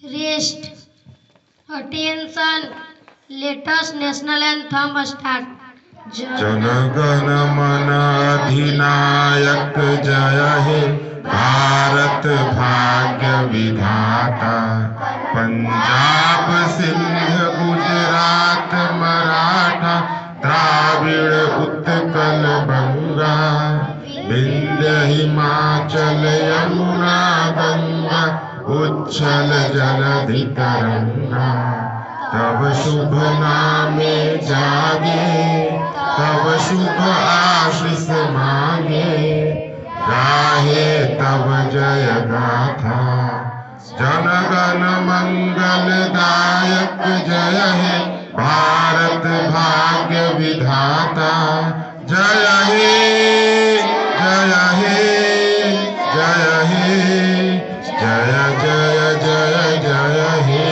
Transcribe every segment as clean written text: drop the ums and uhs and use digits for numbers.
Rest. Attention. Let us national anthem start. Jana Gana मन अधिनायक जय हे भारत भाग्य विधाता। पंजाब सिंध गुजरात मराठा द्राविड़ उत्कल बंगा विंध्य हिमाचल यमुना गंगा उच्छल जलधि तरंगा। तब शुभ नामे जागे तब शुभ आशीष मांगे गाहे तब जय गाथा। जन गण मंगल दायक जय हे भारत भाग्य विधाता। जय हे जय हे जय हे जय जय जय जय हे।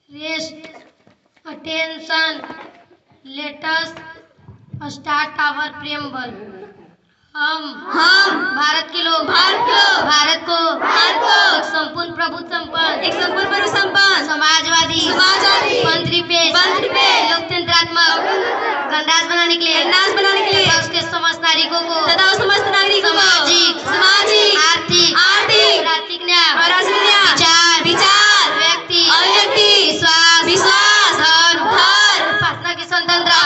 Rest. Attention. Let us start our preamble. हम भारत के लोग भारत को एक संपूर्ण प्रभुत्व संपन्न समाजवादी पंथनिरपेक्ष लोकतंत्रात्मक गणराज्य बनाने के लिए तथा उसके समस्त नागरिकों को सामाजिक आर्थिक राजनीतिक न्याय विचार व्यक्ति विश्वास धर्म उपासना की स्वतंत्रता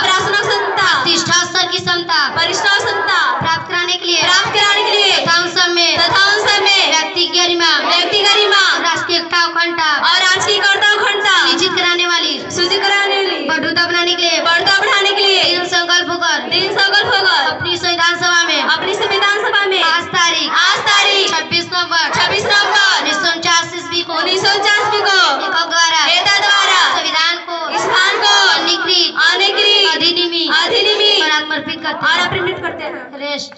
प्रतिष्ठा स्तर की क्षमता प्राप्त कराने के लिए तथा उन सब में व्यक्ति गरिमा राष्ट्रीय एकता अखंडता निश्चित कराने वाली बढ़ोतरी बनाने के लिए दिन संकल्प होकर अपनी संविधान सभा में आज तारीख 26 नवंबर 1949 को लेखक द्वारा संविधान को अधिकृत अधिनियमित और आत्मर्पित करते हैं। रेस्ट।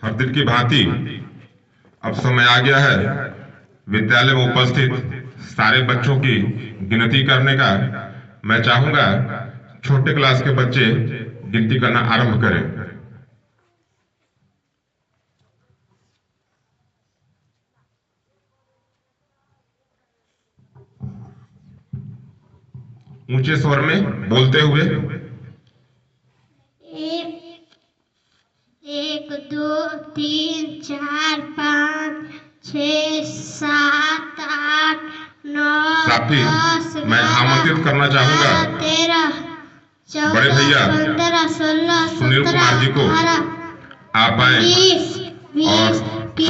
हर दिन की भांति अब समय आ गया है विद्यालय में उपस्थित सारे बच्चों की गिनती करने का। मैं चाहूंगा छोटे क्लास के बच्चे गिनती करना आरंभ करें। ऊंचे स्वर में बोलते हुए। 1 2 3 4 5 6 7 8 9 साथी 10 मैं आमंत्रित करना चाहूंगा 13 14 बड़े भैया 15 16 सुनील कुमार जी को आप आए और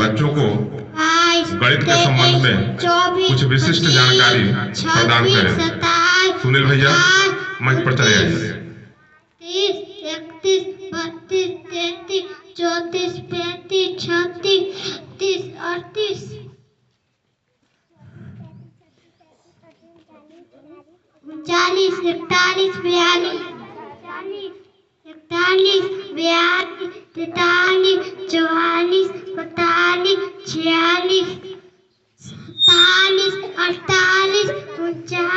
बच्चों को गणित के संबंध में कुछ विशिष्ट जानकारी प्रदान करें। सुनील भैया मंच पर चले आइए। 30 31 32 33 34 35 36 38 40 41 42 41 42 43 44 45 46 47 48 49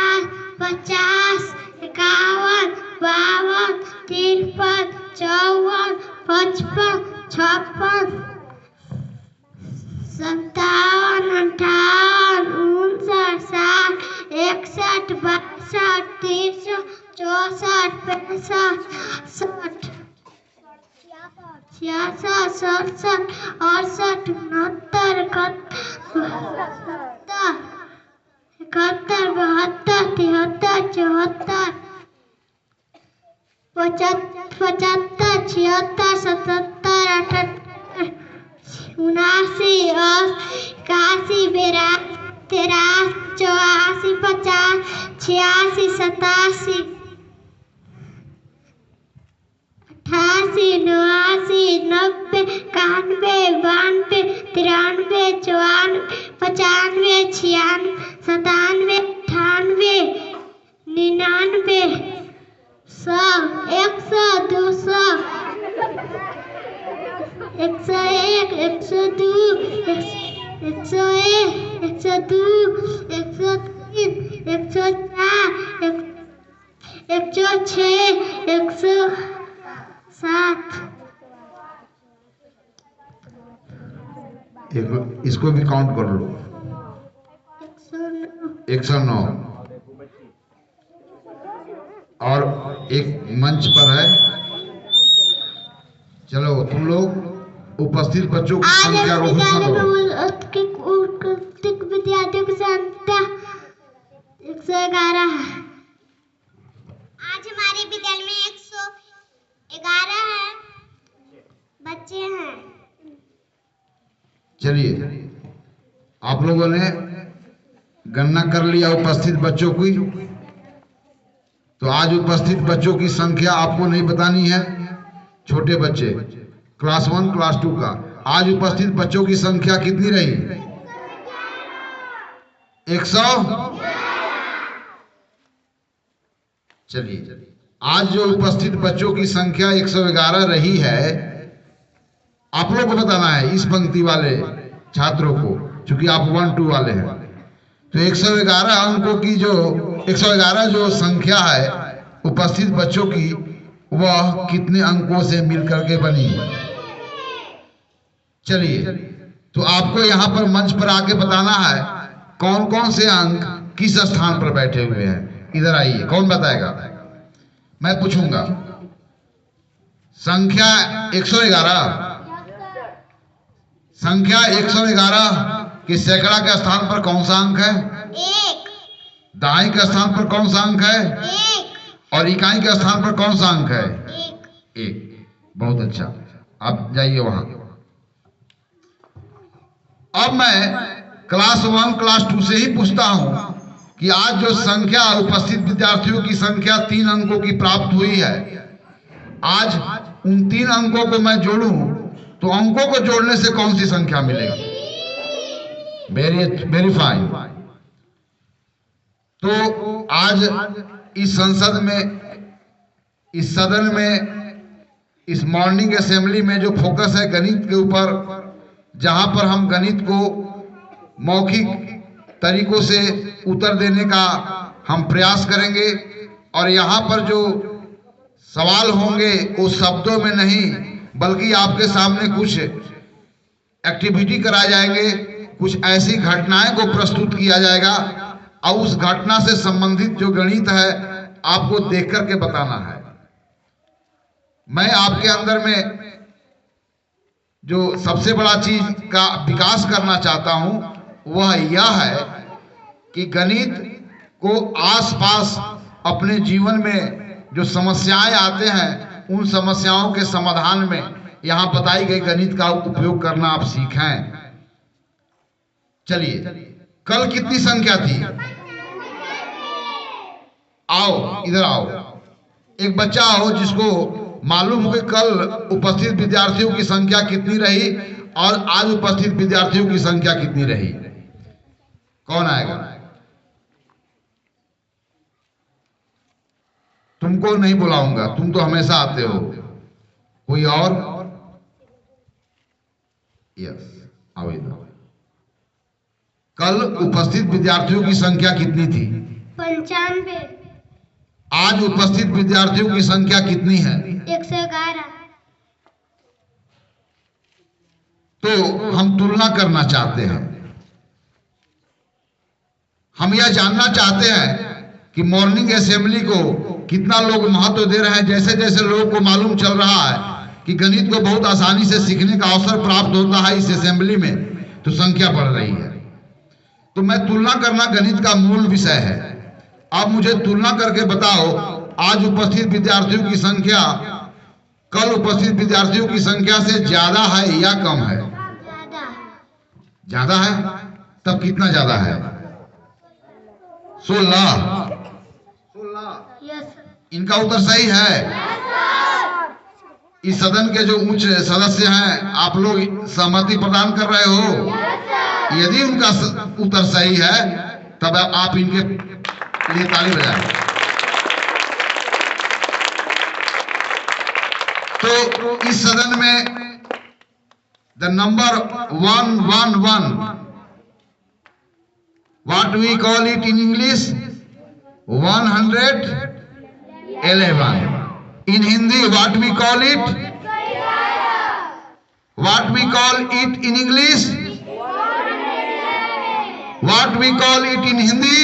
50 51 52 53 54 55 56 57 58 59 60 61 62 63 64 65 66 67 68 69 71 72 73 74 75 76 77 78 79 81 82 83 84 85 86 88 89 90 91 92 93 94 95 96 97 98 99 100 100 200 101 102 101 102 103 104 106 107 इसको भी काउंट कर लो। 109। और एक मंच पर है, चलो तुम लोग उपस्थित बच्चों की संख्या को घोषणा करो। विद्यार्थियों की संख्या 111 है। आज हमारे विद्यालय में 111 बच्चे हैं। चलिए, आप लोगों ने गणना कर लिया उपस्थित बच्चों की, तो आज उपस्थित बच्चों की संख्या आपको नहीं बतानी है। छोटे बच्चे क्लास 1 क्लास 2 का आज उपस्थित बच्चों की संख्या कितनी रही? 100। चलिए, आज जो उपस्थित बच्चों की संख्या 111 रही है, आप लोग को बताना है, इस पंक्ति वाले छात्रों को, क्योंकि आप 1 2 वाले हैं। तो 111 अंकों की जो 111 जो संख्या है उपस्थित बच्चों की, वह कितने अंकों से मिलकर के बनी? चलिए, तो आपको यहाँ पर मंच पर आके बताना है कौन कौन से अंक किस स्थान पर बैठे हुए हैं। इधर आइए, कौन बताएगा? मैं पूछूंगा। संख्या 111, संख्या 111 के सैकड़ा के स्थान पर कौन सा अंक है? 1। दहाई के स्थान पर कौन सा अंक है? 1। और इकाई के स्थान पर कौन सा अंक है? 1। 1। बहुत अच्छा, अब जाइए वहां। अब मैं क्लास 1 क्लास 2 से ही पूछता हूं कि आज जो संख्या उपस्थित विद्यार्थियों की संख्या 3 अंकों की प्राप्त हुई है, आज उन 3 अंकों को मैं जोड़ूं तो अंकों को जोड़ने से कौन सी संख्या मिलेगी? Very fine. तो आज इस संसद में, इस सदन में, इस मॉर्निंग असेंबली में जो फोकस है गणित के ऊपर, जहां पर हम गणित को मौखिक तरीकों से उत्तर देने का हम प्रयास करेंगे, और यहाँ पर जो सवाल होंगे वो शब्दों में नहीं बल्कि आपके सामने कुछ एक्टिविटी कराए जाएंगे, कुछ ऐसी घटनाएं को प्रस्तुत किया जाएगा और उस घटना से संबंधित जो गणित है आपको देख करके बताना है। मैं आपके अंदर में जो सबसे बड़ा चीज का विकास करना चाहता हूं वह यह है कि गणित को आसपास अपने जीवन में जो समस्याएं आते हैं उन समस्याओं के समाधान में यहां बताई गई गणित का उपयोग करना आप सीखें। चलिए, कल कितनी संख्या थी? आओ इधर आओ, एक बच्चा हो जिसको मालूम हो कि कल उपस्थित विद्यार्थियों की संख्या कितनी रही और आज उपस्थित विद्यार्थियों की संख्या कितनी रही। कौन आएगा? तुमको नहीं बुलाऊंगा, तुम तो हमेशा आते हो। कोई और? यस, आओ इधर। कल उपस्थित विद्यार्थियों की संख्या कितनी थी? 95। आज उपस्थित विद्यार्थियों की संख्या कितनी है? 111। तो हम तुलना करना चाहते हैं, हम यह जानना चाहते हैं कि मॉर्निंग असेंबली को कितना लोग महत्व दे रहे हैं। जैसे जैसे लोगों को मालूम चल रहा है कि गणित को बहुत आसानी से सीखने का अवसर प्राप्त होता है इस असेंबली में, तो संख्या बढ़ रही है। तो मैं तुलना करना गणित का मूल विषय है। आप मुझे तुलना करके बताओ, आज उपस्थित विद्यार्थियों की संख्या कल उपस्थित विद्यार्थियों की संख्या से ज्यादा है या कम है? ज्यादा है। तब कितना ज्यादा है? 16। इनका उत्तर सही है। इस सदन के जो उच्च सदस्य हैं, आप लोग सहमति प्रदान कर रहे हो? यदि उनका उत्तर सही है तब आप इनके लिए ताली बजाएं। तो इस सदन में the number 111, what we call it in English? 111। In Hindi, what we call it? What we call it in English? What we call it in Hindi?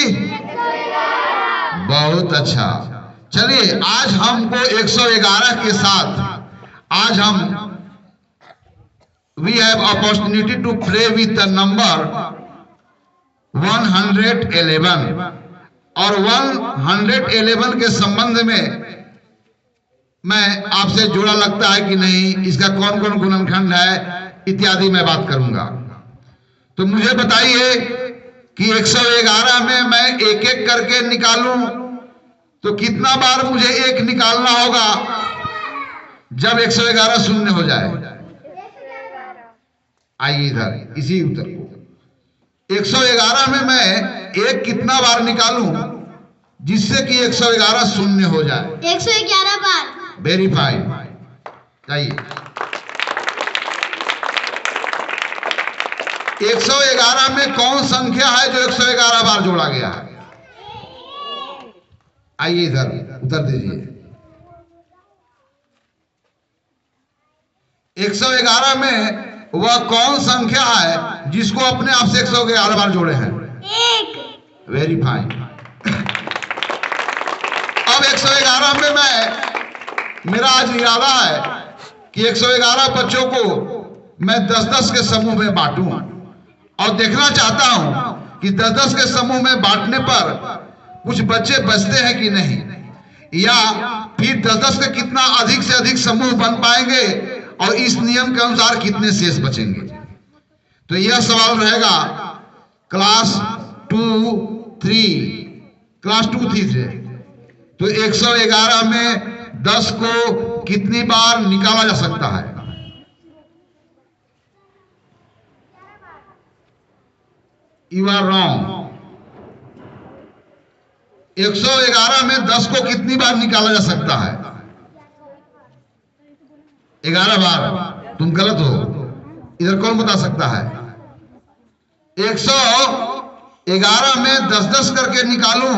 बहुत अच्छा। चलिए आज हमको 111 के साथ आज हम we have opportunity to play with the number 111 और 111 के संबंध में मैं आपसे जोड़ा लगता है कि नहीं, इसका कौन कौन गुणनखंड है इत्यादि मैं बात करूंगा। तो मुझे बताइए कि 111 में मैं एक एक करके निकालूं तो कितना बार मुझे एक निकालना होगा जब 111 शून्य हो जाए? आइए इधर इसी उत्तर को 111 में मैं एक कितना बार निकालूं जिससे कि 111 शून्य हो जाए? 111 बार। वेरीफाइड। चाहिए 111 में कौन संख्या है जो 111 बार जोड़ा गया है? आइए इधर उत्तर दीजिए। 111 में वह कौन संख्या है जिसको अपने आप से 111 बार जोड़े हैं? एक। Very fine. अब 111 में मेरा आज इरादा है कि 111 बच्चों को मैं 10-10 के समूह में बांटूं और देखना चाहता हूं कि 10-10 के समूह में बांटने पर कुछ बच्चे बचते हैं कि नहीं, या फिर 10-10 के कितना अधिक से अधिक समूह बन पाएंगे और इस नियम के अनुसार कितने शेष बचेंगे। तो यह सवाल रहेगा क्लास 2-3 क्लास 2-3 से। तो 111 में 10 को कितनी बार निकाला जा सकता है? You are wrong. 111 में 10 को कितनी बार निकाला जा सकता है? 11 बार। तुम गलत हो। इधर कौन बता सकता है? 111 में 10-10 करके निकालूं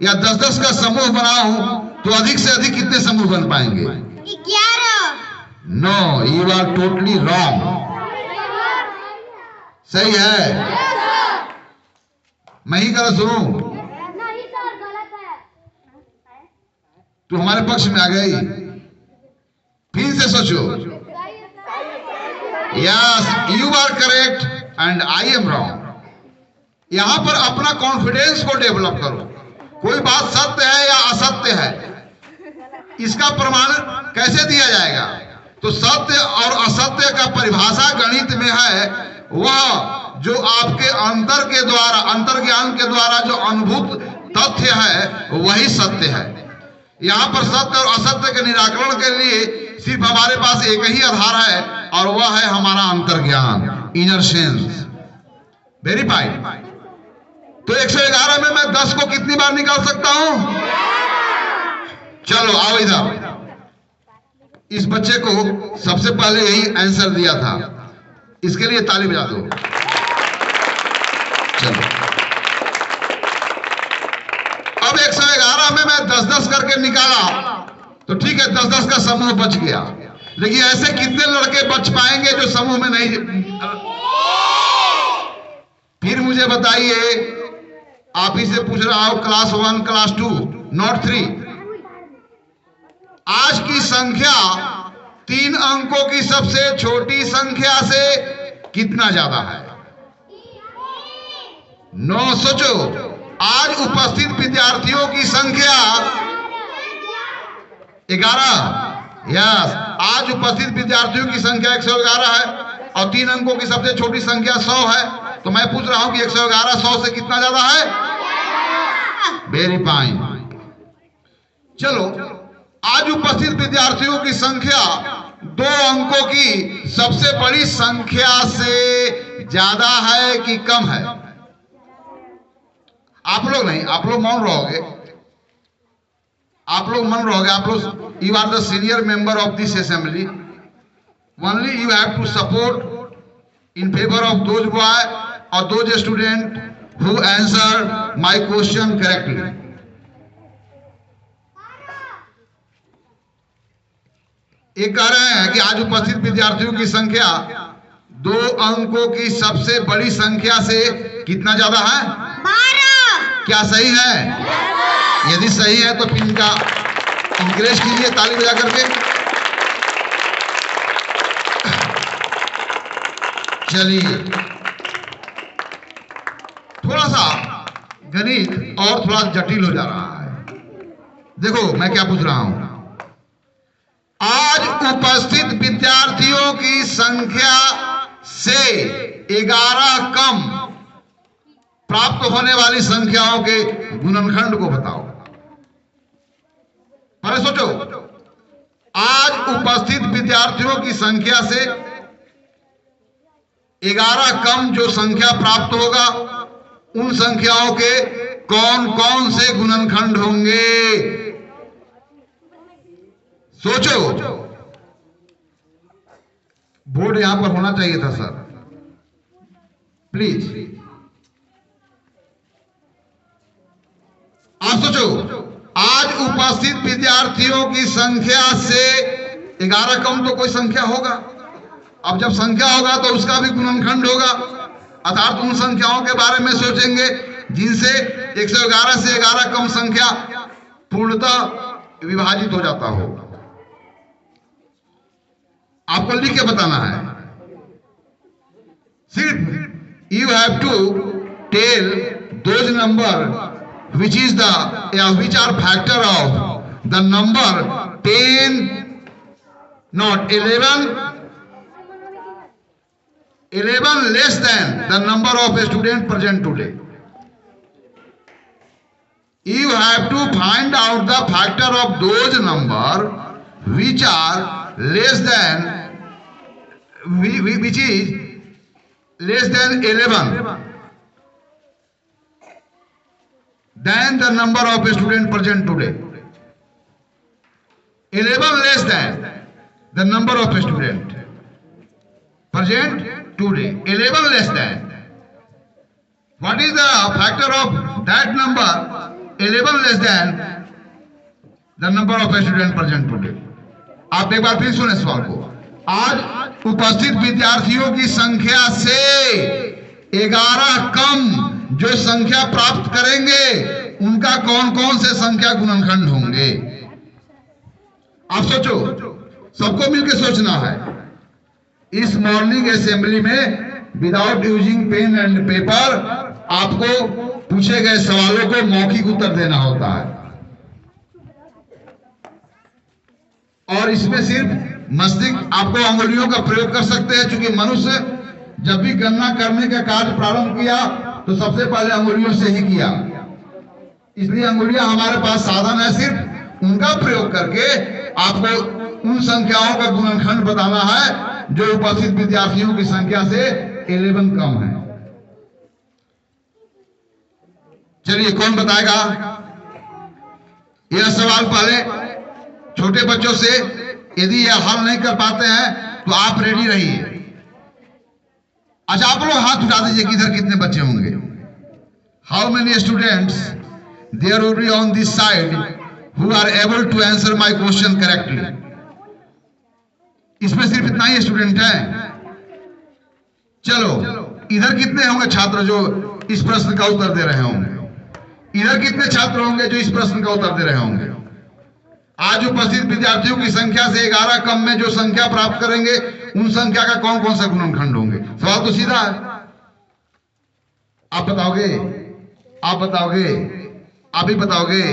या 10-10 का समूह बनाऊं तो अधिक से अधिक कितने समूह बन पाएंगे? 11। No, you are totally wrong. सही है? मैं ही गलत हूं? नहीं सर, गलत है। तू हमारे पक्ष में आ गई। फिर से सोचो। Yes, you are correct and I am wrong. यहां पर अपना कॉन्फिडेंस को डेवलप करो। कोई बात सत्य है या असत्य है, इसका प्रमाण कैसे दिया जाएगा? तो सत्य और असत्य का परिभाषा गणित में है वह जो आपके अंतर्ज्ञान के द्वारा जो अनुभूत तथ्य है वही सत्य है। यहां पर सत्य और असत्य के निराकरण के लिए सिर्फ हमारे पास एक ही आधार है और वह है हमारा अंतर्ज्ञान, इनर सेंस। वेरीफाइड। तो 111 में मैं 10 को कितनी बार निकाल सकता हूं? चलो आओ इधर। इस बच्चे को सबसे पहले यही आंसर दिया था, इसके लिए ताली बजा दो। चलो अब 111 में मैं 10-10 करके निकाला तो ठीक है, 10-10 का समूह बच गया। लेकिन ऐसे कितने लड़के बच पाएंगे जो समूह में नहीं? फिर मुझे बताइए, आप ही से पूछ रहा हूं, क्लास 1 क्लास 2 नॉट 3। आज की संख्या 3 अंकों की सबसे छोटी संख्या से कितना ज्यादा है? 9। सोचो, आज उपस्थित विद्यार्थियों की संख्या 11। यस, आज उपस्थित विद्यार्थियों की संख्या 111 है और 3 अंकों की सबसे छोटी संख्या 100 है। तो मैं पूछ रहा हूं कि 111 100 से कितना ज्यादा है? Very fine. चलो, आज उपस्थित विद्यार्थियों की संख्या 2 अंकों की सबसे बड़ी संख्या से ज्यादा है कि कम है? आप लोग नहीं, आप लोग मौन रहोगे। आप लोग मन रहोगे। आप लोग, you are the senior member of this assembly. Only you have to support in favour of those boy और those student who answer my question correctly. ये कह रहे हैं कि आज उपस्थित विद्यार्थियों की संख्या 2 अंकों की सबसे बड़ी संख्या से कितना ज्यादा है? 12। क्या सही है? यदि सही है तो फिर इनका इंकरेज कीजिए ताली बजा करके। चलिए, थोड़ा सा गणित और थोड़ा जटिल हो जा रहा है। देखो मैं क्या पूछ रहा हूं। आज उपस्थित विद्यार्थियों की संख्या से 11 कम प्राप्त होने वाली संख्याओं के गुणनखंड को बताओ। अरे सोचो, आज उपस्थित विद्यार्थियों की संख्या से 11 कम जो संख्या प्राप्त होगा, उन संख्याओं के कौन कौन से गुणनखंड होंगे? सोचो। बोर्ड यहां पर होना चाहिए था सर, प्लीज। आप सोचो, आज उपस्थित विद्यार्थियों की संख्या से 11 कम तो कोई संख्या होगा। अब जब संख्या होगा तो उसका भी गुणनखंड होगा, अर्थात उन संख्याओं के बारे में सोचेंगे जिनसे 111 से 11 कम संख्या पूर्णतः विभाजित हो जाता हो। आपको लिख के बताना है। सिर्फ you have to tell those number which is the which are factor of the number 10 not 11 less than the number of a student present today. You have to find out the factor of those number which are less than which is less than 11 than the number of a student present today. 11 less than the number of a student present today. 11 less than. What is the factor of that number? 11 less than the number of a student present today. आप एक बार फिर सुने सवाल को। आज उपस्थित विद्यार्थियों की संख्या से 11 कम जो संख्या प्राप्त करेंगे, उनका कौन कौन से संख्या गुणनखंड होंगे? आप सोचो, सबको मिलकर सोचना है। इस मॉर्निंग असेंबली में without using pen and paper आपको पूछे गए सवालों को मौखिक उत्तर देना होता है, और इसमें सिर्फ मस्तिष्क आपको अंगुलियों का प्रयोग कर सकते हैं, क्योंकि मनुष्य जब भी गणना करने का कार्य प्रारंभ किया तो सबसे पहले अंगुलियों से ही किया। इसलिए अंगुलियां हमारे पास साधन है, सिर्फ उनका प्रयोग करके आपको उन संख्याओं का गुणनखंड बताना है जो उपस्थित विद्यार्थियों की संख्या से 11 कम है। चलिए, कौन बताएगा यह सवाल? पहले छोटे बच्चों से, यदि यह हल नहीं कर पाते हैं तो आप रेडी रहिए। अच्छा, आप लोग हाथ उठा दीजिए कि इधर कितने बच्चे होंगे। How many students there will be on this side who are able to answer my question correctly? इसमें सिर्फ इतना ही स्टूडेंट है। चलो, इधर कितने होंगे छात्र जो इस प्रश्न का उत्तर दे रहे होंगे? इधर कितने छात्र होंगे जो इस प्रश्न का उत्तर दे रहे होंगे? आज उपस्थित विद्यार्थियों की संख्या से 11 कम में जो संख्या प्राप्त करेंगे, उन संख्या का कौन कौन सा गुणनखंड होंगे? सवाल तो सीधा है। आप बताओगे? आप बताओगे? आप ही बताओगे?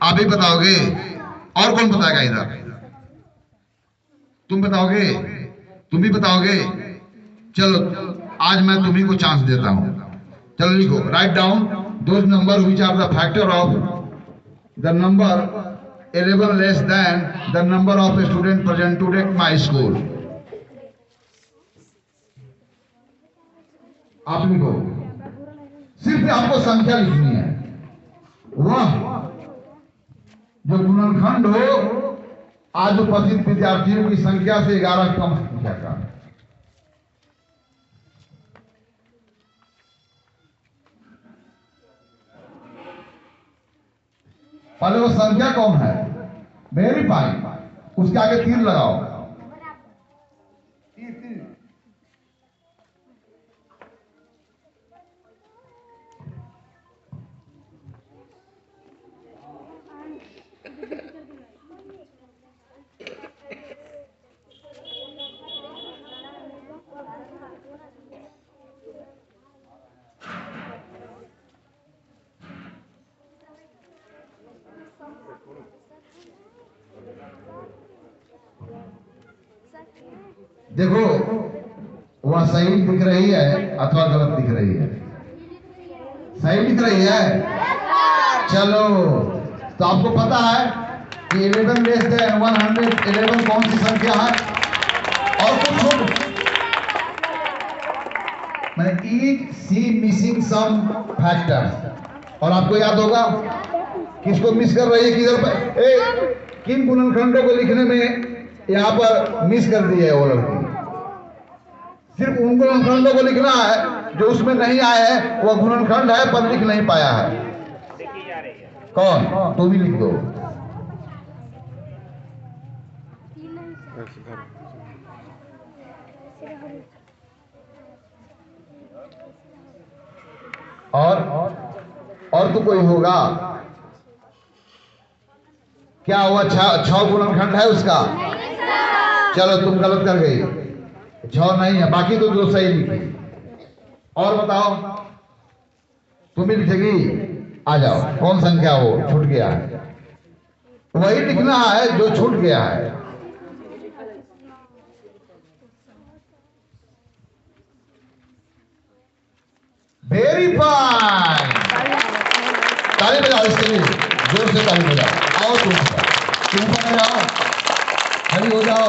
आप ही बताओगे? और कौन बताएगा इधर? तुम बताओगे? तुम भी बताओगे? चलो, आज मैं तुम्ही को चांस देता हूं। चलो लिखो, write down those number which are the factor of the number 11 less than the number of students present today at my school. आप लिखो, सिर्फ आपको संख्या लिखनी है। वह जो गुणनखंड हो आज उपस्थित विद्यार्थियों की संख्या से 11 कम संख्या का। पहले वो संख्या कौन है वेरीफाई, उसके आगे तीर लगाओ। देखो वह सही दिख रही है अथवा गलत दिख रही है? सही दिख रही है। चलो, तो आपको पता है कि 11 लेस देन 111 कौन सी संख्या है? और कुछ मैंने ईच सी मिसिंग सम फैक्टर्स। और आपको याद होगा किसको मिस कर रही है, किधर पर किन गुणनखंडों को लिखने में यहाँ पर मिस कर दी है वो लड़की। सिर्फ उन गुणनखंडों को लिखना है जो उसमें नहीं आए हैं, वो गुणनखंड है पर लिख नहीं पाया है। कौन? तुम ही लिख दो। और तो कोई होगा क्या? हुआ 6 गुणनखंड है उसका? चलो तुम गलत कर गई, 6 नहीं है, बाकी तो जो सही लिखी। और बताओ, तुम ही लिखेगी? आ जाओ, कौन संख्या वो छूट गया है? वही लिखना है जो छूट गया है। वेरी फाइन, ताली बजाओ इसके लिए, जोर से ताली बजाओ। आओ तुम पर जाओ, खड़ी हो जाओ,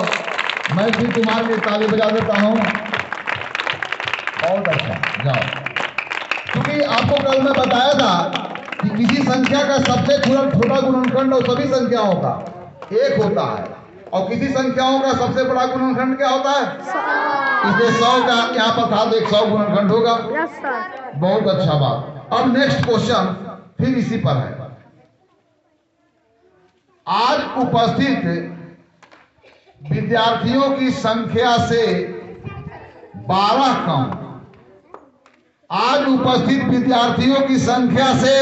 मैं भी तुम्हारे लिए ताली बजा देता हूं। बहुत अच्छा, जाओ। क्योंकि आपको कल मैं बताया था कि किसी संख्या का सबसे छोटा गुणनखंड और सभी संख्याओं का 1 होता है, और किसी संख्याओं का सबसे बड़ा गुणनखंड क्या होता है? 100। इसलिए 100 का यहाँ पर था तो 100 गुणनखंड होगा। बहुत अच्छा बात। अब नेक्स्ट क्वेश्चन फिर इसी पर है। आज उपस्थित विद्यार्थियों की संख्या से 12 कम, आज उपस्थित विद्यार्थियों की संख्या से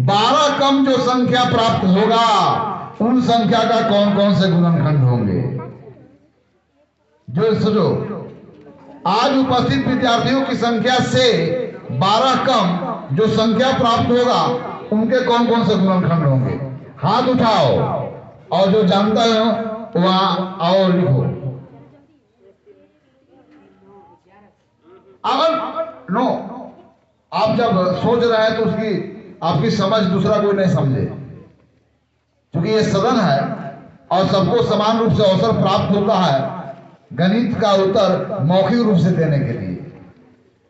12 कम जो संख्या प्राप्त होगा, उन संख्या का कौन कौन से गुणनखंड होंगे? जो सोचो, आज उपस्थित विद्यार्थियों की संख्या से 12 कम जो संख्या प्राप्त होगा, उनके कौन कौन से गुणनखंड होंगे? हाथ उठाओ, और जो जानता हो वहां आओ, लिखो। अगर नो, आप जब सोच रहे हैं तो उसकी आपकी समझ दूसरा कोई नहीं समझे, क्योंकि ये सदन है और सबको समान रूप से अवसर प्राप्त होता है गणित का उत्तर मौखिक रूप से देने के लिए।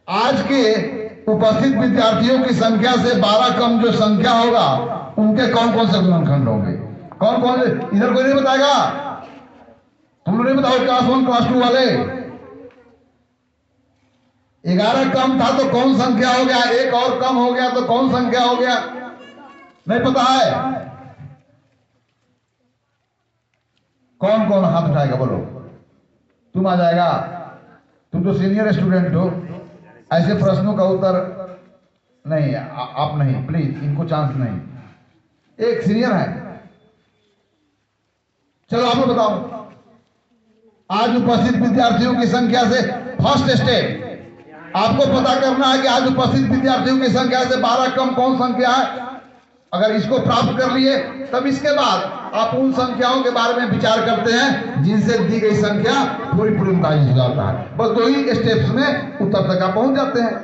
आज के उपस्थित विद्यार्थियों की संख्या से 12 कम जो संख्या होगा, उनके कौन कौन से गुणनखंड होंगे? कौन कौन? इधर कोई नहीं बताएगा? तुम लोग नहीं बताओ, क्लास 1 क्लास 2 वाले? 11 कम था तो कौन संख्या हो गया? 1 और कम हो गया तो कौन संख्या हो गया? नहीं पता है? कौन कौन हाथ उठाएगा? बोलो, तुम आ जाएगा, तुम तो सीनियर स्टूडेंट हो, ऐसे प्रश्नों का उत्तर नहीं, आप नहीं, प्लीज इनको चांस नहीं। एक सीनियर है, चलो आप लोग बताओ। आज उपस्थित विद्यार्थियों की संख्या से फर्स्ट स्टेप आपको पता करना है कि आज उपस्थित विद्यार्थियों की संख्या से 12 कम कौन संख्या है। अगर इसको प्राप्त कर लिए, तब इसके बाद आप उन संख्याओं के बारे में विचार करते हैं जिनसे दी गई संख्या पूरी हो जाता है। बस 2 ही स्टेप्स में उत्तर तक आप पहुंच जाते हैं।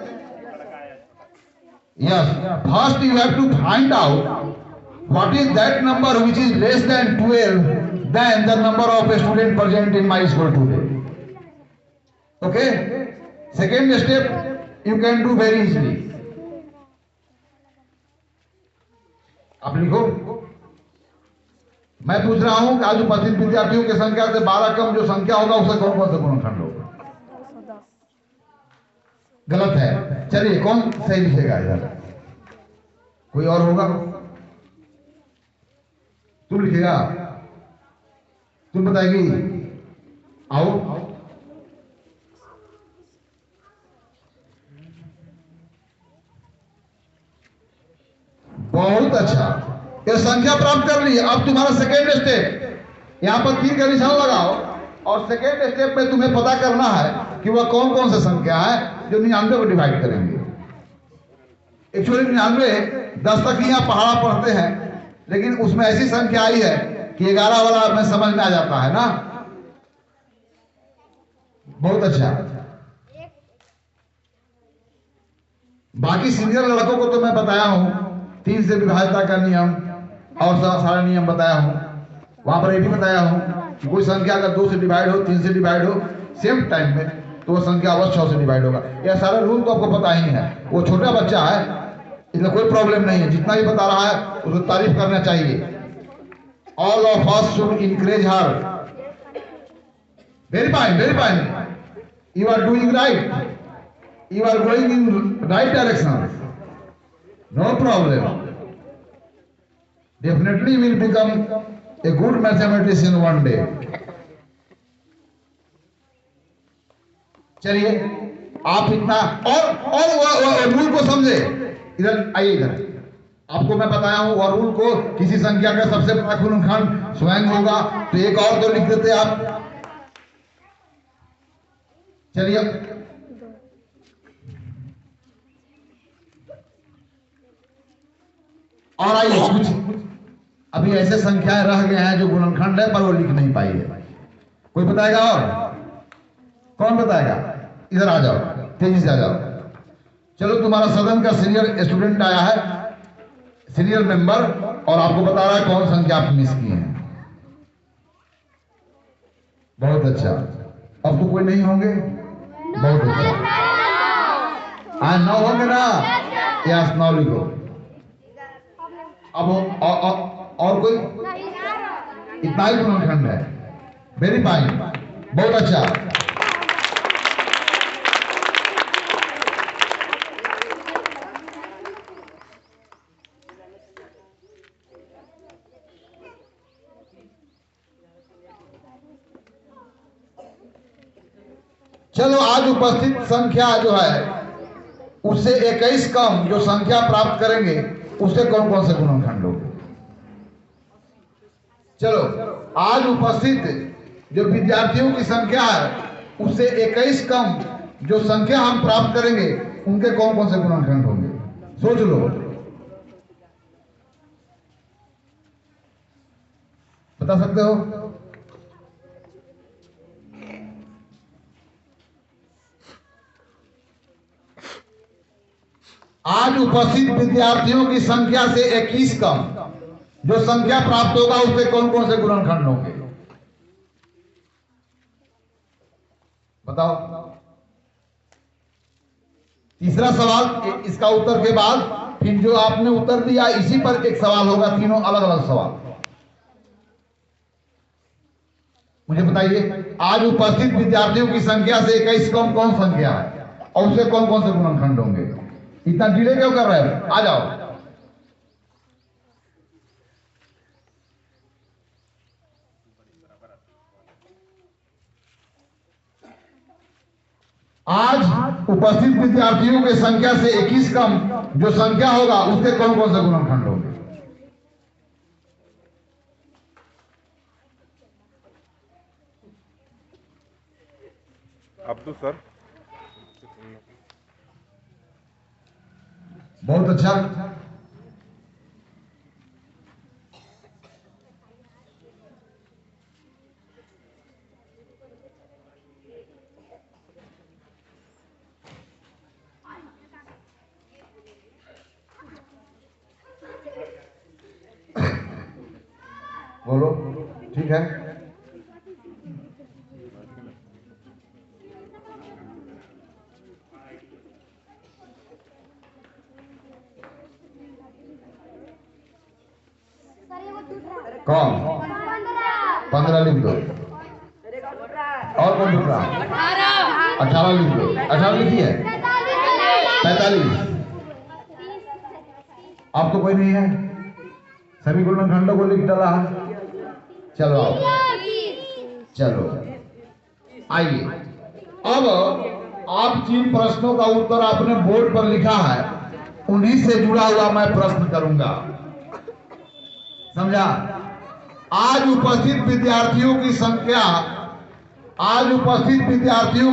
Yes, first you have to find out what is that number which is less than 12 than the number of students present in my school today. Okay, second step you can do very easily. आप लिखो, मैं पूछ रहा हूं कि आज उपस्थित विद्यार्थियों की संख्या से 12 कम जो संख्या होगा, उससे कौन कौन से गुणनखंड होगा? गलत है। चलिए, कौन सही लिखेगा? इधर कोई और होगा? तुम लिखेगा? तुम बताएगी? आओ, बहुत अच्छा। ये संख्या प्राप्त कर ली। अब तुम्हारा सेकेंड स्टेप, यहाँ पर 3 का निशान लगाओ और सेकेंड स्टेप में तुम्हें पता करना है कि वह कौन कौन सी संख्या है जो 99 को डिवाइड करेंगे। एक्चुअली 99 10 तक ही यहाँ पहाड़ा पढ़ते हैं, लेकिन उसमें ऐसी संख्या आई है कि 11 वाला में समझ में आ जाता है ना। बहुत अच्छा। बाकी सीनियर लड़कों को तो मैं बताया हूं 3 से विभाज्यता का नियम और सारा नियम बताया हूं। वहां पर ये भी बताया हूं कि कोई संख्या अगर 2 से डिवाइड हो, 3 से डिवाइड हो सेम टाइम में, तो वो संख्या अवश्य 6 से डिवाइड होगा। यह सारा रूल तो आपको पता ही है। वो छोटा बच्चा है, इसमें कोई प्रॉब्लम नहीं है। जितना भी बता रहा है उसको तारीफ करना चाहिए। All of us should encourage her. Very fine, very fine. You are doing right. You are going in right direction. No problem. Definitely will become a good mathematician one day. चलिए आप इतना और रूल को समझे। इधर आइए, इधर आपको मैं बताया हूं। और रूल को किसी संख्या का सबसे बड़ा गुणनखंड स्वयं होगा, तो एक और तो लिख देते आप। चलिए और आइए, कुछ अभी ऐसे संख्याएं रह गए हैं जो गुणनखंड है पर वो लिख नहीं पाई है। कोई बताएगा? और कौन बताएगा? इधर आ जाओ, तेजी से आ जाओ। चलो, तुम्हारा सदन का सीनियर स्टूडेंट आया है, सीनियर मेंबर, और आपको बता रहा है कौन संख्या आप मिस की है। बहुत अच्छा। अब तो कोई नहीं होंगे? बहुत अच्छा। आज 9 होंगे ना? यस, 9 लिखो। अब और कोई? इतना ही गुणनखंड है। वेरी फाइन, बहुत अच्छा। चलो, आज उपस्थित संख्या जो है उससे 21 कम जो संख्या प्राप्त करेंगे उससे कौन कौन से गुणनखंड होंगे? चलो, आज उपस्थित जो विद्यार्थियों की संख्या है उससे 21 कम जो संख्या हम प्राप्त करेंगे उनके कौन कौन से गुणनखंड होंगे? सोच लो। बता सकते हो? आज उपस्थित विद्यार्थियों की संख्या से 21 कम जो संख्या प्राप्त होगा उससे कौन कौन से गुणनखंड होंगे? बताओ। तीसरा सवाल, इसका उत्तर के बाद फिर जो आपने उत्तर दिया इसी पर एक सवाल होगा, तीनों अलग अलग सवाल। मुझे बताइए, आज उपस्थित विद्यार्थियों की संख्या से 21 कम कौन संख्या है और उससे कौन कौन से गुणनखंड होंगे? इतना डिले क्यों कर रहे हो? आ जाओ। आज उपस्थित विद्यार्थियों की संख्या से 21 कम जो संख्या होगा उसके कौन कौन से गुणनखंड होंगे? अब्दुल सर। बहुत अच्छा। बोलो, ठीक है। कौन? 15 लिख दो। और कौन लिख रहा? 18 लिख दो। 18 लिखी है? 45। अब तो कोई नहीं है, सभी गुणनखंडों को लिख डाला है। चलो आओ, चलो आइए। अब आप जिन प्रश्नों का उत्तर आपने बोर्ड पर लिखा है उन्हीं से जुड़ा हुआ मैं प्रश्न करूंगा। समझा? आज उपस्थित विद्यार्थियों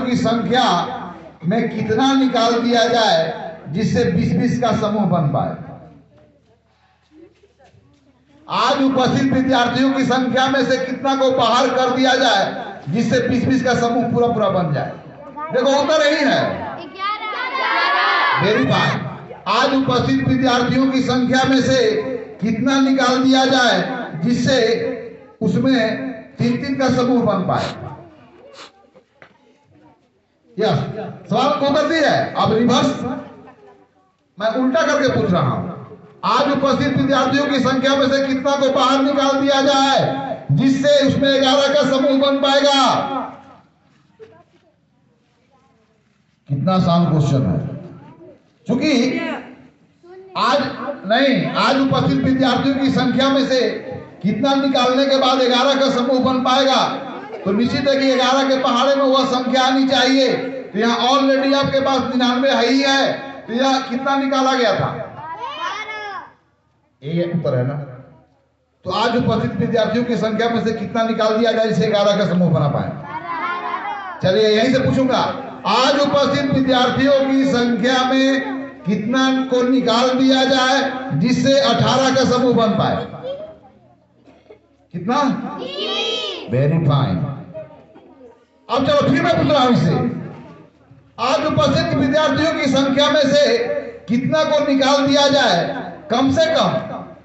की संख्या में कितना निकाल दिया जाए जिससे 20-20 का समूह बन पाए? आज उपस्थित विद्यार्थियों की संख्या में से कितना को बाहर कर दिया जाए जिससे 20-20 का समूह पूरा बन जाए? देखो उत्तर यही है, 11। वेरीफाई। आज उपस्थित विद्यार्थियों की संख्या में से कितना निकाल दिया जाए जिससे उसमें 3-3 का समूह बन पाए? यस, सवाल को कर दिया है। अब रिवर्स मैं उल्टा करके पूछ रहा हूं। आज उपस्थित विद्यार्थियों की संख्या में से कितना को बाहर निकाल दिया जाए जिससे उसमें 11 का समूह बन पाएगा? कितना आसान क्वेश्चन है। क्योंकि आज उपस्थित विद्यार्थियों की संख्या में से कितना निकालने के बाद 11 का समूह बन पाएगा, तो निश्चित है कि 11 के पहाड़े में वह संख्या आनी चाहिए। तो यहाँ ऑलरेडी आपके पास 99 है ही है, तो यह कितना निकाला गया था? ये उत्तर है ना। तो आज उपस्थित विद्यार्थियों की संख्या में से कितना निकाल दिया जाए जिससे 11 का समूह बना पाए? चलिए यहीं से पूछूंगा, आज उपस्थित विद्यार्थियों की संख्या में कितना को निकाल दिया जाए जिससे 18 का समूह बन पाए? कितना? Very fine. अब चलो फिर मैं पूछ रहा हूं इससे, आज उपस्थित विद्यार्थियों की संख्या में से कितना को निकाल दिया जाए, कम से कम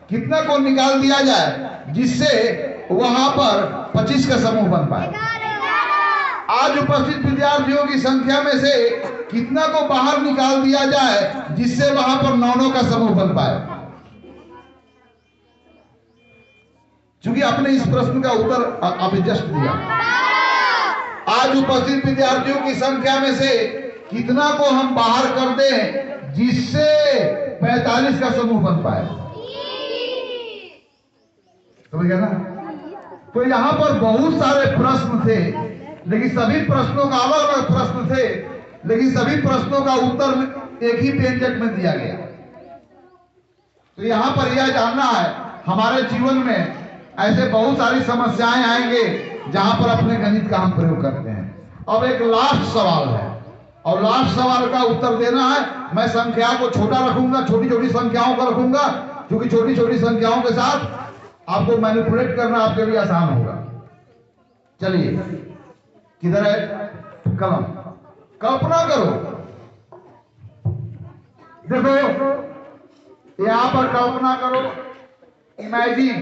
कितना को निकाल दिया जाए जिससे वहां पर 25 का समूह बन पाए? आज उपस्थित विद्यार्थियों की संख्या में से कितना को बाहर निकाल दिया जाए जिससे वहां पर 9 का समूह बन पाए? क्योंकि आपने इस प्रश्न का उत्तर अभी जस्ट दिया। आज उपस्थित विद्यार्थियों की संख्या में से कितना को हम बाहर कर दें जिससे 45 का समूह बन पाए? समझ गया ना? तो यहां पर बहुत सारे प्रश्न थे, लेकिन सभी प्रश्नों का अलग अलग प्रश्न थे, लेकिन सभी प्रश्नों का उत्तर एक ही व्यंजक में दिया गया। तो यहां पर यह जानना है, हमारे जीवन में ऐसे बहुत सारी समस्याएं आएंगे जहां पर अपने गणित का हम प्रयोग करते हैं। अब एक लास्ट सवाल है, और लास्ट सवाल का उत्तर देना है। मैं संख्या को छोटा रखूंगा, छोटी छोटी संख्याओं का रखूंगा, क्योंकि छोटी छोटी संख्याओं के साथ आपको मैनिपुलेट करना आपके लिए आसान होगा। चलिए, किधर है कलम? कल्पना करो, देखो यहां पर कल्पना करो, इमेजिन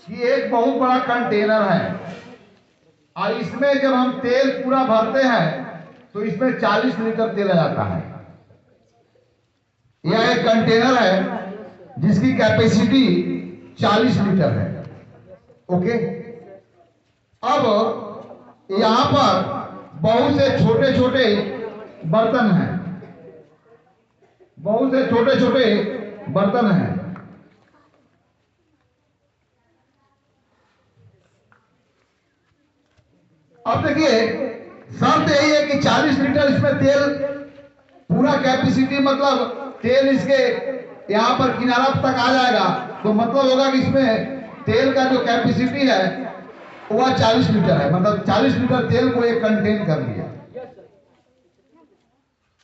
कि एक बहुत बड़ा कंटेनर है और इसमें जब हम तेल पूरा भरते हैं तो इसमें 40 लीटर तेल आ जाता है। यह एक कंटेनर है जिसकी कैपेसिटी 40 लीटर है। ओके, अब यहां पर बहुत से छोटे छोटे बर्तन हैं, बहुत से छोटे छोटे बर्तन हैं। अब देखिए, शर्त यही है कि 40 लीटर इसमें तेल, पूरा कैपेसिटी मतलब तेल इसके यहां पर किनारा तक आ जाएगा, तो मतलब होगा कि इसमें तेल का जो कैपेसिटी है वह 40 लीटर है, मतलब 40 लीटर तेल को एक कंटेन कर लिया।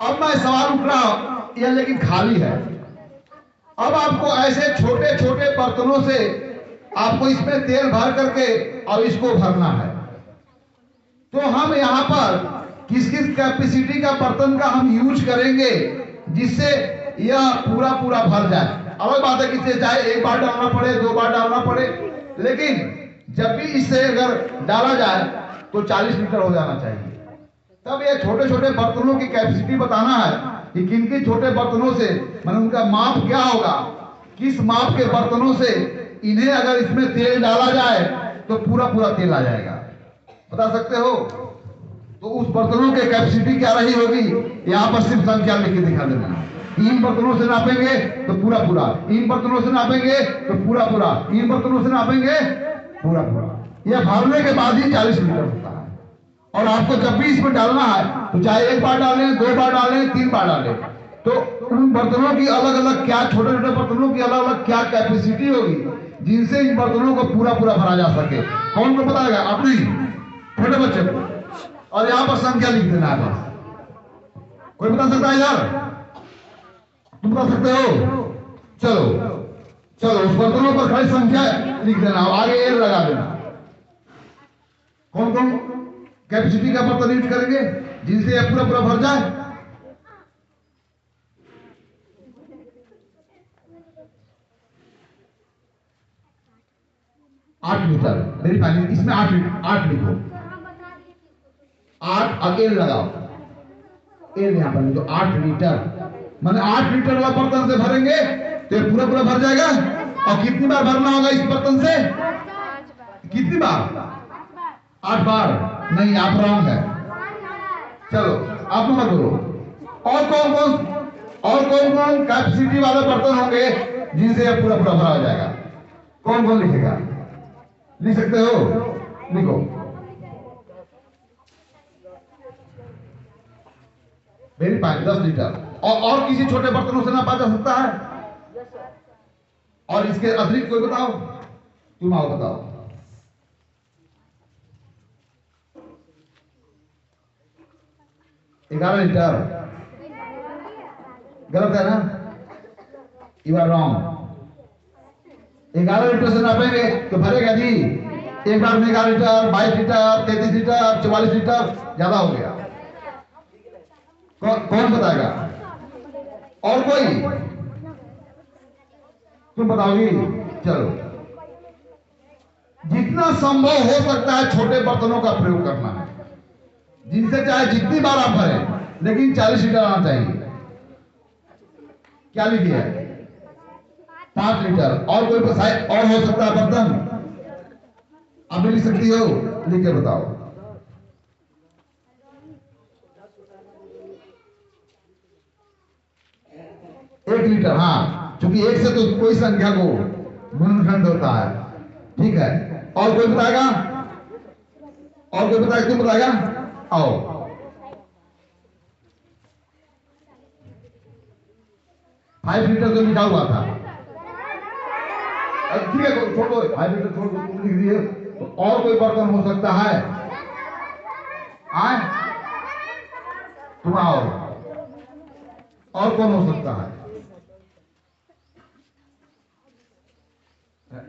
अब मैं सवाल उठ रहा हूं, यह लेकिन खाली है। अब आपको ऐसे छोटे छोटे बर्तनों से आपको इसमें तेल भर करके और इसको भरना है। तो हम यहाँ पर किस किस कैपेसिटी का बर्तन का हम यूज करेंगे जिससे यह पूरा भर जाए? अलग बात है कि चाहे एक बार डालना पड़े, 2 बार डालना पड़े, लेकिन जब भी इससे अगर डाला जाए तो 40 लीटर हो जाना चाहिए। तब ये छोटे छोटे बर्तनों की कैपेसिटी बताना है कि किन किन छोटे बर्तनों से, मतलब उनका माप क्या होगा, किस माप के बर्तनों से इन्हें अगर इसमें तेल डाला जाए तो पूरा तेल आ जाएगा। बता सकते हो? तो उस बर्तनों के कैपेसिटी क्या रही होगी, यहाँ पर सिर्फ संख्या लिख के दिखा देना। इन बर्तनों से नापेंगे तो पूरा, इन बर्तनों से नापेंगे तो पूरा, इन बर्तनों से नापेंगे पूरा। यह भरने के बाद ही 40 लीटर होता है। और आपको जब भी इसमें डालना है तो चाहे 1 बार डालें, 2 बार डालें, 3 बार डालें, तो उन बर्तनों की अलग अलग क्या, छोटे छोटे बर्तनों की अलग अलग क्या कैपेसिटी होगी, जिनसे इन बर्तनों को पूरा पूरा भरा जा सके। कौन को बताएगा? आप नहीं, छोटे बच्चे को। और यहाँ पर संख्या लिख देना है बस। कोई बता सकता है यार? तुम बता सकते हो? चलो चलो, उस बर्तनों पर खाली संख्या लिख देना, आगे एल लगा देना। कौन कौन कैपेसिटी का बर्तन यूज करेंगे जिनसे यह पूरा पूरा भर जाए? आठ लीटर। मेरी फाइनल इसमें 8 लिखो। 8 और एल लगाओ। एल यहां पर तो 8 लीटर, माने 8 लीटर वाला बर्तन से भरेंगे तो ये पूरा पूरा भर जाएगा। और कितनी बार भरना होगा इस बर्तन से? कितनी बार? 8 बार। नहीं, आप रॉन्ग है। चलो आप नंबर बोलो। और कौन कौन कैपेसिटी वाले बर्तन होंगे जिनसे यह पूरा पूरा भरा हो जाएगा? कौन कौन लिखेगा? लिख सकते हो? लिखो। Very fine, 10 litre. और किसी छोटे बर्तनों से नापा जा सकता है? और इसके अतिरिक्त कोई बताओ? तुम आओ बताओ। $11 लीटर। गलत है ना? You are wrong. 11 लीटर से नापेंगे तो भरेगा जी। एक बार में 11 लीटर, 22 लीटर, 33 लीटर, 44 लीटर, ज्यादा हो गया। कौन बताएगा? और कोई? तुम बताओगी? चलो, जितना संभव हो सकता है छोटे बर्तनों का प्रयोग करना है, जिनसे चाहे जितनी बार आप भरें, लेकिन 40 लीटर आना चाहिए। क्या लिखिए? 5 लीटर। और कोई और हो सकता है बर्तन? आप भी लिख सकती हो, लिख के बताओ। एक लीटर। हाँ, क्योंकि एक से तो कोई संख्या को गुणनखंड होता है। ठीक है। और कोई बताएगा? और कोई बताएगा? तुम बताएगा? आओ। फाइव लीटर तो लिखा हुआ था। ठीक है, छोड़ो, 5 लीटर छोड़ दो, तुम लिख दिए। तो और कोई बर्तन हो सकता है? आए, तुम आओ। और कौन हो सकता है?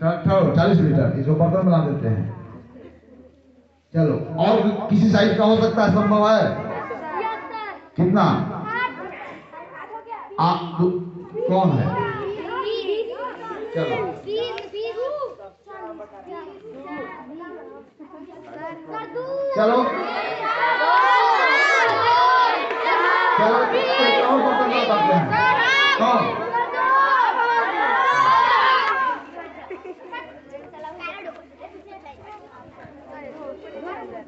40 लीटर इसको बर्तन बना देते हैं। चलो, और किसी साइज का हो सकता है? संभव है? कितना? कौन है? चलो चलो चलो, और बर्तन बताते हैं। कौन?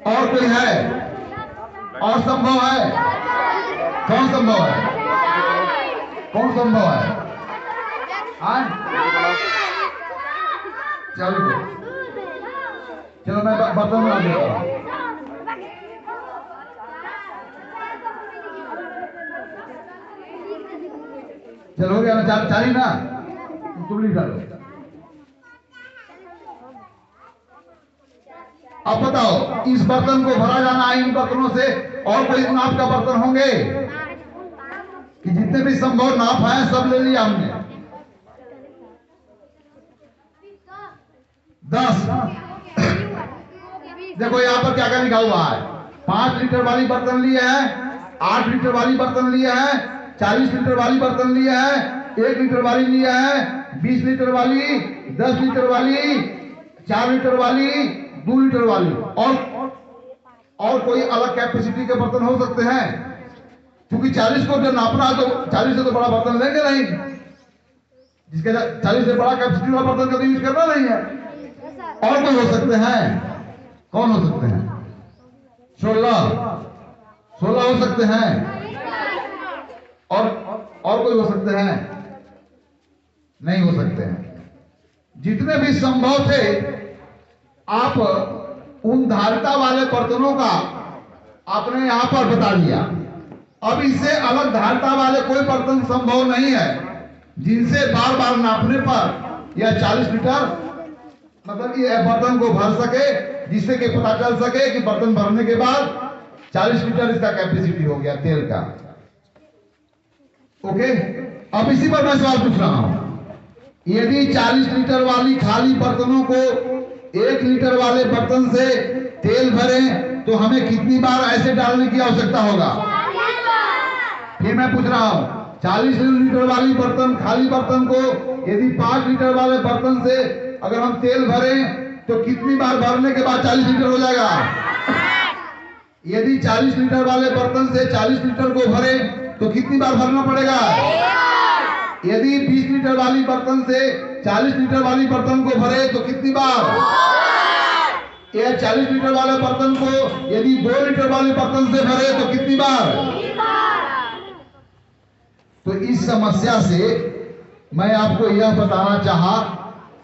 और कोई है? और संभव है? कौन संभव है? कौन संभव है? चलो मैं बर्तन बना देता हूँ। चलो हो गया ना? 4 ही ना? तुम लिख डालो। अब बताओ, इस बर्तन को भरा जाना है इन बर्तनों से। और कोई नाप का बर्तन होंगे कि जितने भी संभव नाप है सब ले लिया हमने? 10। देखो यहाँ पर क्या क्या लिखा हुआ है। 5 लीटर वाली बर्तन लिए हैं, 8 लीटर वाली बर्तन लिए हैं, 40 लीटर वाली बर्तन लिए हैं, 1 लीटर वाली लिए हैं, 20 लीटर वाली, 10 लीटर वाली, 4 लीटर वाली, 2 लीटर वाली। और कोई अलग कैपेसिटी के बर्तन हो सकते हैं? क्योंकि 40 को जब नापना है तो 40 से तो बड़ा बर्तन लेंगे नहीं। जिसके 40 से बड़ा कैपेसिटी वाला बर्तन कभी यूज करना नहीं है। और कोई हो सकते हैं? कौन हो सकते हैं? 16 हो सकते हैं। और कोई हो सकते हैं? नहीं हो सकते हैं। जितने भी संभव थे आप उन धारिता वाले बर्तनों का आपने यहां पर बता दिया। अब इससे अलग धारिता वाले कोई बर्तन संभव नहीं है जिनसे बार बार नापने पर यह 40 लीटर मतलब ये बर्तन को भर सके, जिससे कि पता चल सके कि बर्तन भरने के बाद 40 लीटर इसका कैपेसिटी हो गया तेल का। ओके, अब इसी पर मैं सवाल पूछ रहा हूं, यदि 40 लीटर वाली खाली बर्तनों को 1 लीटर वाले बर्तन से तेल भरें तो हमें कितनी बार ऐसे डालने की आवश्यकता होगा? फिर मैं पूछ रहा हूं, 40 लीटर वाली बर्तन खाली बर्तन को यदि 5 लीटर वाले बर्तन से अगर हम तेल भरें तो कितनी बार भरने के बाद 40 लीटर हो जाएगा? यदि 40 लीटर वाले बर्तन से 40 लीटर को भरें तो कितनी बार भरना पड़ेगा? यदि 20 लीटर वाली बर्तन से 40 लीटर वाली बर्तन को भरे तो कितनी बार? या 40 लीटर वाले बर्तन को यदि 2 लीटर वाले बर्तन से भरे तो कितनी बार? तो इस समस्या से मैं आपको यह बताना चाहा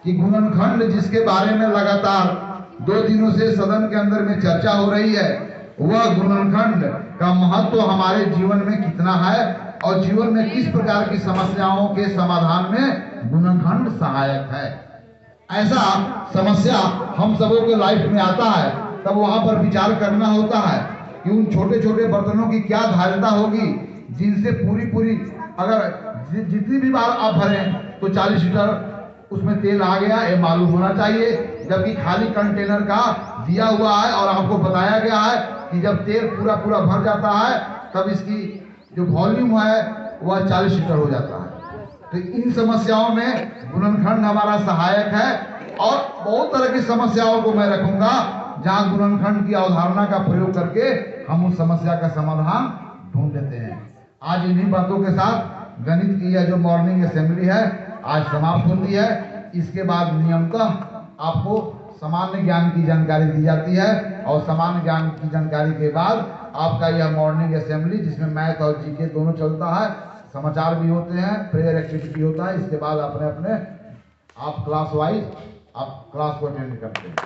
कि गुणनखंड जिसके बारे में लगातार 2 दिनों से सदन के अंदर में चर्चा हो रही है, वह गुणनखंड का महत्व हमारे जीवन में कितना है और जीवन में किस प्रकार की समस्याओं के समाधान में गुणनखंड सहायक है। ऐसा समस्या हम सबों के लाइफ में आता है, तब वहां पर विचार करना होता है कि उन छोटे छोटे बर्तनों की क्या धारिता होगी जिनसे पूरी अगर जितनी भी बार आप भरें तो 40 लीटर उसमें तेल आ गया, ये मालूम होना चाहिए। जबकि खाली कंटेनर का दिया हुआ है और आपको बताया गया है कि जब तेल पूरा भर जाता है तब इसकी जो वॉल्यूम है वह 40 लीटर हो जाता है। तो इन समस्याओं में गुणनखंड हमारा सहायक है और बहुत तरह की समस्याओं को मैं रखूंगा जहां गुणनखंड की अवधारणा का प्रयोग करके हम उस समस्या का समाधान ढूंढ लेते हैं। आज इन्हीं बातों के साथ गणित की यह जो मॉर्निंग असेंबली है आज समाप्त होती है। इसके बाद नियमतः आपको सामान्य ज्ञान की जानकारी दी जाती है और सामान्य ज्ञान की जानकारी के बाद आपका यह मॉर्निंग असेंबली जिसमें मैथ और जीके दोनों चलता है, समाचार भी होते हैं, प्रेयर एक्टिविटी होता है। इसके बाद अपने अपने आप क्लास वाइज आप क्लास को अटेंड करते हैं।